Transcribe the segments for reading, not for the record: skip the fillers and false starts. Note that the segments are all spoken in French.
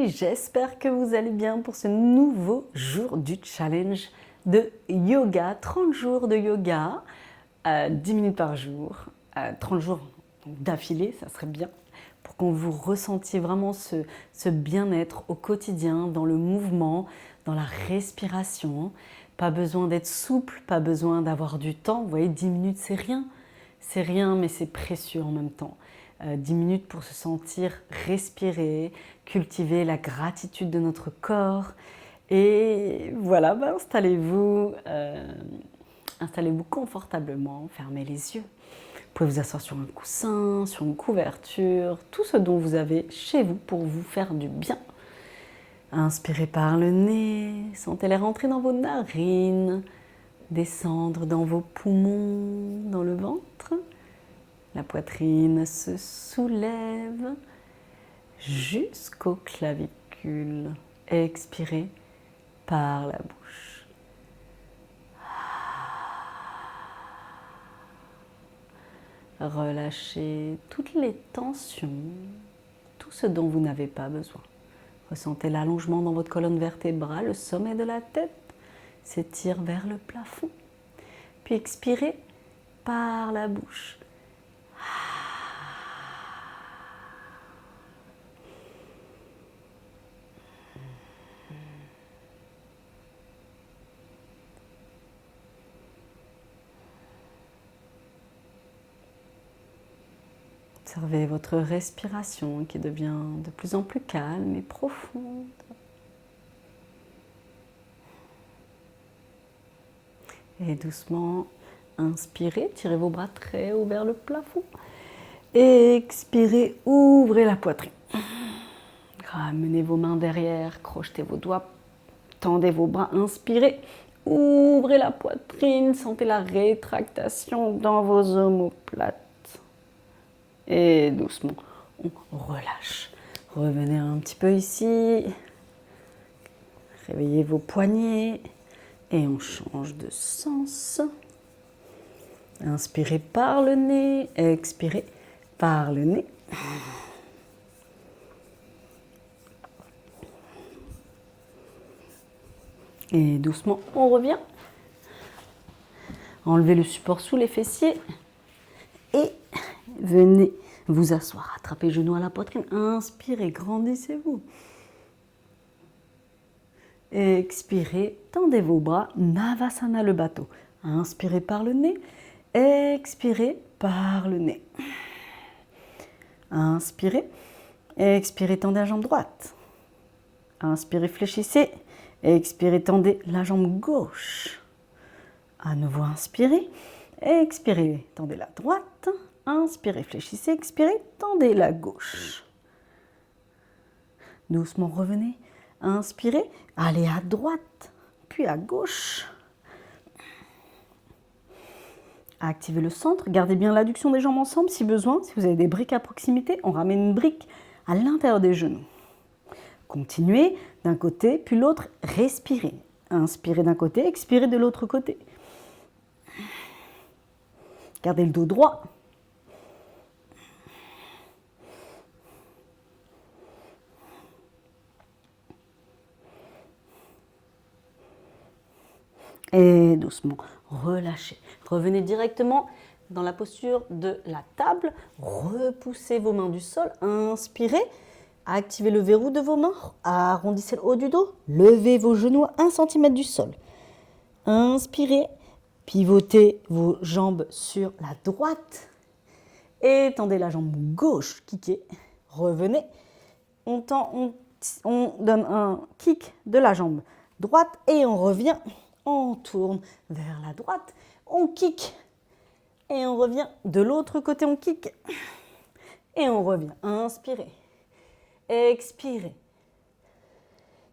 amis, j'espère que vous allez bien pour ce nouveau jour du challenge de yoga. 30 jours de yoga, 10 minutes par jour, 30 jours d'affilée, ça serait bien, pour qu'on vous ressentiez vraiment ce bien-être au quotidien, dans le mouvement, dans la respiration. Pas besoin d'être souple, pas besoin d'avoir du temps. Vous voyez, 10 minutes, c'est rien, mais c'est précieux en même temps. 10 minutes pour se sentir respirer, cultiver la gratitude de notre corps. Et voilà, installez-vous confortablement, fermez les yeux. Vous pouvez vous asseoir sur un coussin, sur une couverture, tout ce dont vous avez chez vous pour vous faire du bien. Inspirez par le nez, sentez l'air entrer dans vos narines, descendre dans vos poumons, dans le ventre. La poitrine se soulève jusqu'aux clavicules. Expirez par la bouche. Relâchez toutes les tensions, tout ce dont vous n'avez pas besoin. Ressentez l'allongement dans votre colonne vertébrale, le sommet de la tête s'étire vers le plafond. Puis expirez par la bouche. Observez votre respiration qui devient de plus en plus calme et profonde. Et doucement, inspirez, tirez vos bras très haut vers le plafond. Expirez, ouvrez la poitrine. Ramenez vos mains derrière, crochetez vos doigts, tendez vos bras, inspirez, ouvrez la poitrine, sentez la rétractation dans vos omoplates. Et doucement, on relâche. Revenez un petit peu ici. Réveillez vos poignets. Et on change de sens. Inspirez par le nez. Expirez par le nez. Et doucement, on revient. Enlevez le support sous les fessiers. Et venez vous asseoir, attrapez les genoux à la poitrine, inspirez, grandissez-vous. Expirez, tendez vos bras, Navasana le bateau. Inspirez par le nez, expirez par le nez. Inspirez, expirez, tendez la jambe droite. Inspirez, fléchissez, expirez, tendez la jambe gauche. À nouveau, inspirez, expirez, tendez la droite. Inspirez, fléchissez, expirez, tendez la gauche. Doucement, revenez. Inspirez, allez à droite, puis à gauche. Activez le centre, gardez bien l'adduction des jambes ensemble si besoin. Si vous avez des briques à proximité, on ramène une brique à l'intérieur des genoux. Continuez d'un côté, puis l'autre, respirez. Inspirez d'un côté, expirez de l'autre côté. Gardez le dos droit. Et doucement, relâchez. Revenez directement dans la posture de la table. Repoussez vos mains du sol. Inspirez. Activez le verrou de vos mains. Arrondissez le haut du dos. Levez vos genoux à 1 cm du sol. Inspirez. Pivotez vos jambes sur la droite. Étendez la jambe gauche. Kickez. Revenez. On donne un kick de la jambe droite et on revient. On tourne vers la droite, on kick et on revient de l'autre côté, on kick et on revient. Inspirez, expirez.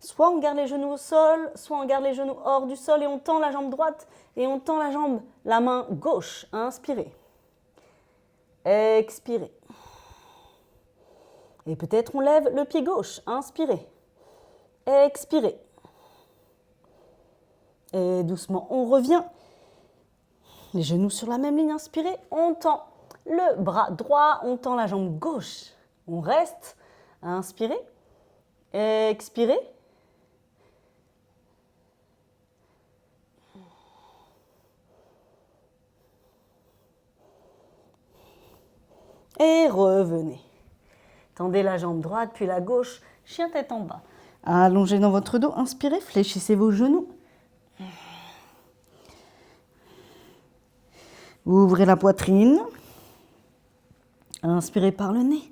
Soit on garde les genoux au sol, soit on garde les genoux hors du sol et on tend la jambe droite et on tend la main gauche. Inspirez, expirez. Et peut-être on lève le pied gauche. Inspirez, expirez. Et doucement, on revient. Les genoux sur la même ligne, inspirez. On tend le bras droit, on tend la jambe gauche. On reste. Inspirez. Expirez. Et revenez. Tendez la jambe droite puis la gauche, chien tête en bas. Allongez dans votre dos, inspirez, fléchissez vos genoux. Ouvrez la poitrine. Inspirez par le nez.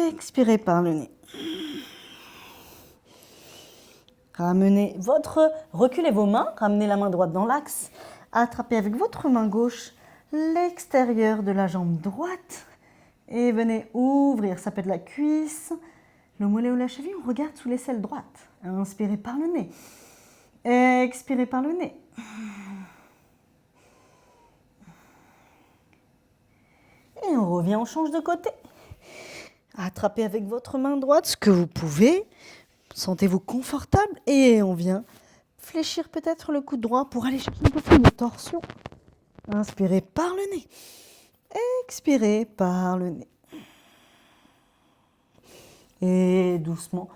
Expirez par le nez. Reculez vos mains, ramenez la main droite dans l'axe. Attrapez avec votre main gauche l'extérieur de la jambe droite. Et venez ouvrir, ça peut être la cuisse, le mollet ou la cheville. On regarde sous l'aisselle droite. Inspirez par le nez. Expirez par le nez. Et on revient, on change de côté. Attrapez avec votre main droite ce que vous pouvez. Sentez-vous confortable et on vient fléchir peut-être le coude droit pour aller chercher un peu plus de torsion. Inspirez par le nez. Expirez par le nez. Et doucement,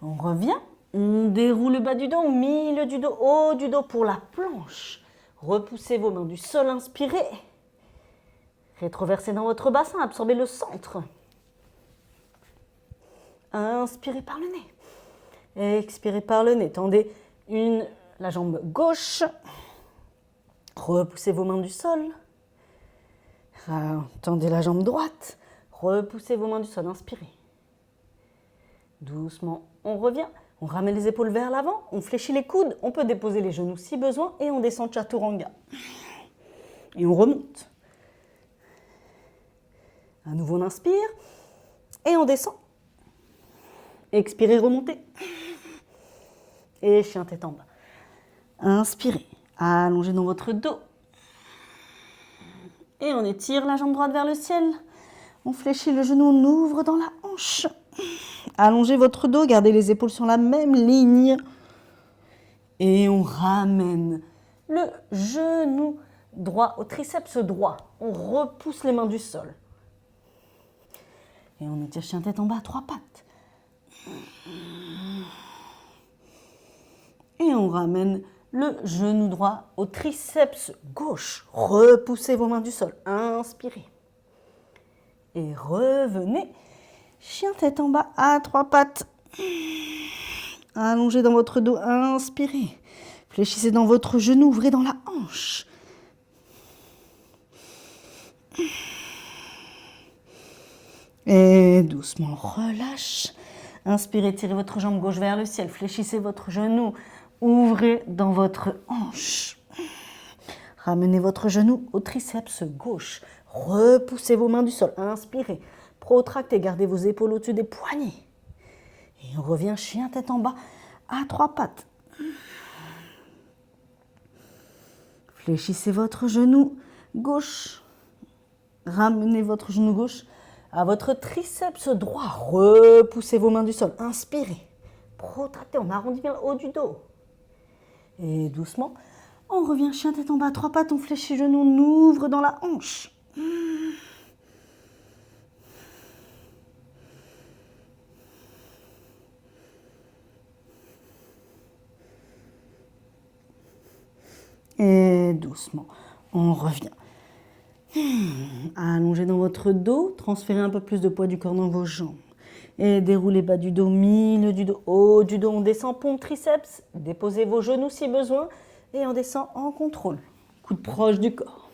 on revient. On déroule le bas du dos, milieu du dos, haut du dos pour la planche. Repoussez vos mains du sol, inspirez. Rétroversez dans votre bassin, absorbez le centre. Inspirez par le nez. Expirez par le nez. Tendez la jambe gauche. Repoussez vos mains du sol. Tendez la jambe droite. Repoussez vos mains du sol. Inspirez. Doucement, on revient. On ramène les épaules vers l'avant. On fléchit les coudes. On peut déposer les genoux si besoin. Et on descend Chaturanga. Et on remonte. À nouveau, on inspire. Et on descend. Expirez, remontez. Et chien tête en bas. Inspirez. Allongez dans votre dos. Et on étire la jambe droite vers le ciel. On fléchit le genou, on ouvre dans la hanche. Allongez votre dos, gardez les épaules sur la même ligne. Et on ramène le genou droit au triceps droit. On repousse les mains du sol. Et on étire chien tête en bas à 3 pattes. Et on ramène le genou droit au triceps gauche. Repoussez vos mains du sol. Inspirez. Et revenez. Chien tête en bas à 3 pattes. Allongez dans votre dos. Inspirez. Fléchissez dans votre genou. Ouvrez dans la hanche. Et doucement, relâche. Inspirez, tirez votre jambe gauche vers le ciel. Fléchissez votre genou. Ouvrez dans votre hanche. Ramenez votre genou au triceps gauche. Repoussez vos mains du sol. Inspirez. Protractez, gardez vos épaules au-dessus des poignets. Et on revient chien tête en bas à 3 pattes. Fléchissez votre genou gauche. Ramenez votre genou gauche à votre triceps droit. Repoussez vos mains du sol. Inspirez. Protractez, on arrondit bien le haut du dos. Et doucement, on revient chien tête en bas à 3 pattes. On fléchit le genou, on ouvre dans la hanche. Et doucement, on revient. Allongez dans votre dos, transférez un peu plus de poids du corps dans vos jambes. Et déroulez bas du dos, milieu du dos, haut du dos. On descend pompe triceps, déposez vos genoux si besoin. Et on descend en contrôle. Coude proche du corps.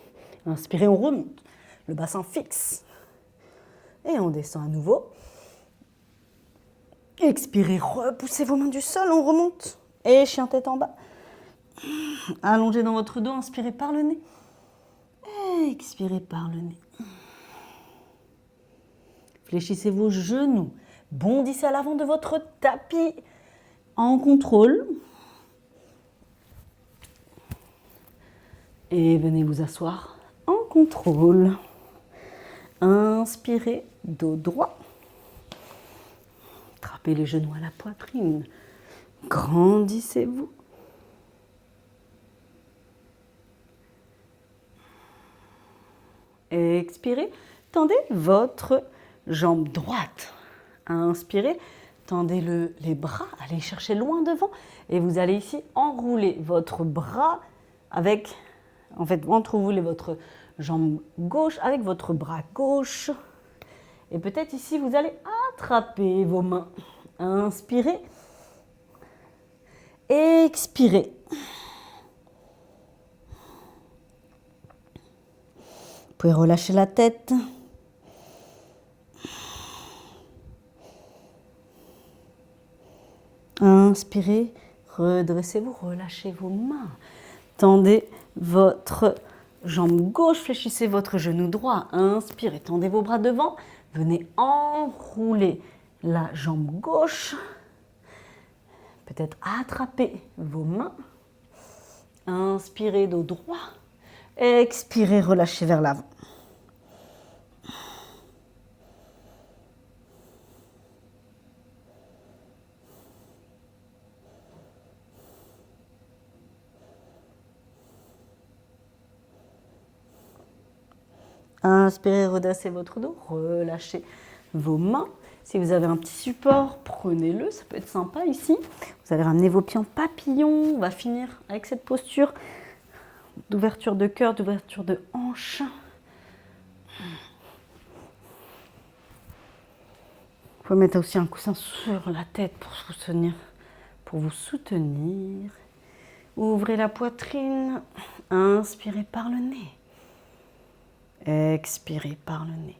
Inspirez, on remonte. Le bassin fixe. Et on descend à nouveau. Expirez, repoussez vos mains du sol, on remonte. Et chien tête en bas. Allongez dans votre dos, inspirez par le nez. Expirez par le nez. Fléchissez vos genoux. Bondissez à l'avant de votre tapis en contrôle. Et venez vous asseoir en contrôle. Inspirez, dos droit. Attrapez les genoux à la poitrine. Grandissez-vous. Expirez, tendez votre jambe droite. Inspirez, Tendez les bras, allez chercher loin devant. Et vous allez ici enrouler votre bras avec, en fait, entrerouler votre jambe gauche avec votre bras gauche. Et peut-être ici, vous allez attraper vos mains. Inspirez. Expirez. Vous pouvez relâcher la tête. Inspirez, redressez-vous, relâchez vos mains. Tendez votre jambe gauche, fléchissez votre genou droit. Inspirez, tendez vos bras devant. Venez enrouler la jambe gauche. Peut-être attraper vos mains. Inspirez, dos droit. Expirez, relâchez vers l'avant. Inspirez, redressez votre dos, relâchez vos mains. Si vous avez un petit support, prenez-le, ça peut être sympa ici. Vous allez ramener vos pieds en papillon. On va finir avec cette posture d'ouverture de cœur, d'ouverture de hanche. Vous pouvez mettre aussi un coussin sur la tête pour vous soutenir. Ouvrez la poitrine, inspirez par le nez. Expirez par le nez.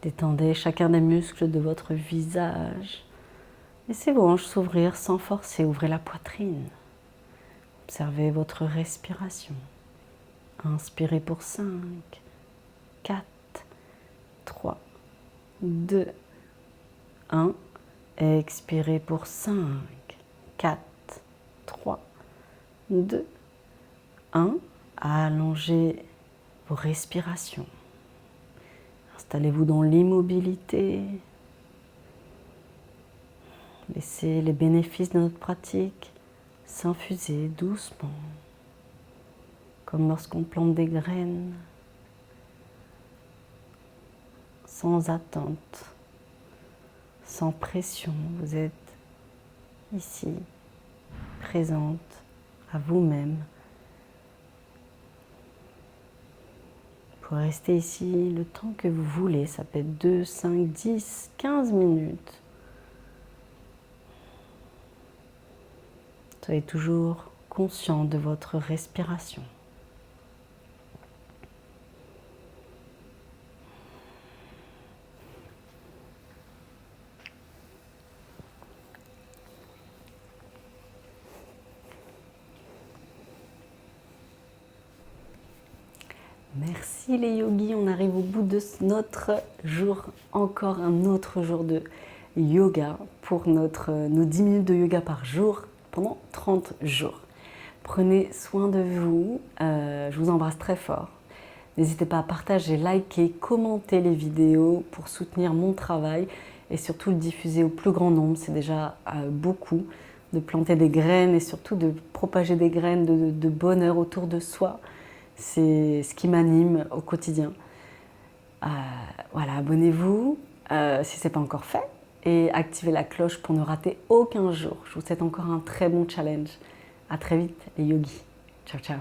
Détendez chacun des muscles de votre visage. Laissez vos hanches s'ouvrir sans forcer. Ouvrez la poitrine. Observez votre respiration. Inspirez pour 5, 4, 3, 2, 1. Expirez pour 5, 4, 3, 2, 1. Allongez vos respirations. Installez-vous dans l'immobilité. Laissez les bénéfices de notre pratique s'infuser doucement, comme lorsqu'on plante des graines, sans attente, sans pression. Vous êtes ici, présente à vous-même. Vous pouvez rester ici le temps que vous voulez. Ça peut être 2, 5, 10, 15 minutes. Soyez toujours conscient de votre respiration. Merci les yogis, on arrive au bout de notre jour, encore un autre jour de yoga pour nos 10 minutes de yoga par jour pendant 30 jours. Prenez soin de vous, je vous embrasse très fort. N'hésitez pas à partager, liker, commenter les vidéos pour soutenir mon travail et surtout le diffuser au plus grand nombre. C'est déjà beaucoup de planter des graines et surtout de propager des graines de bonheur autour de soi. C'est ce qui m'anime au quotidien. Voilà, abonnez-vous si ce n'est pas encore fait et activez la cloche pour ne rater aucun jour. Je vous souhaite encore un très bon challenge. À très vite les yogis. Ciao, ciao.